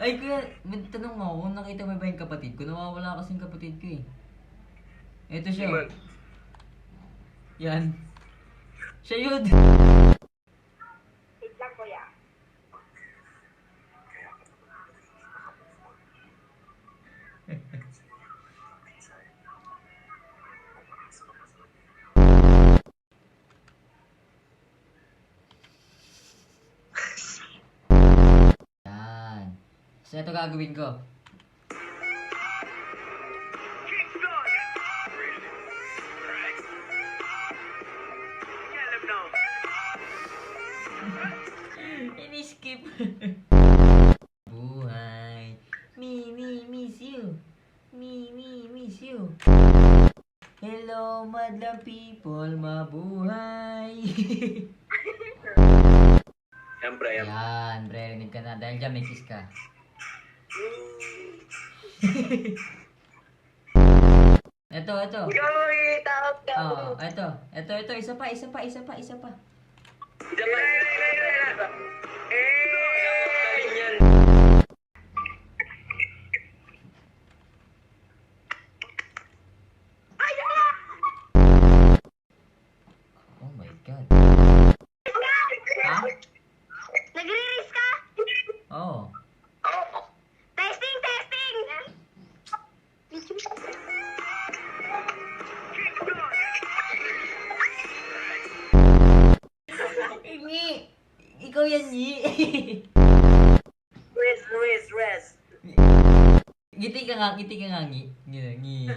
Ay, kuya, may tanong ako kung nakita mo ba yung kapatid ko? Nawawala kasing kapatid ko eh. Ito siya. Oh. Yan. Siya yun. Wait lang, kuya. Yan. So, ito gagawin ko. Ini-skip. Buhay. Me, miss you. Me, miss you. Hello, madlang people, mabuhay. Siyempre, yan. Yan, break ka na. Dahil dyan, may kiss ka. Ito. Uy, tawag ka. Oh, ito. Isa pa. Galing yan. Oh my God. Ha? Nagre-race ka? Oo. Testing! Ngi! Ikaw yan, Ngi! Rest. Ngiti ka nga, Ngi. Ngi. Ngi.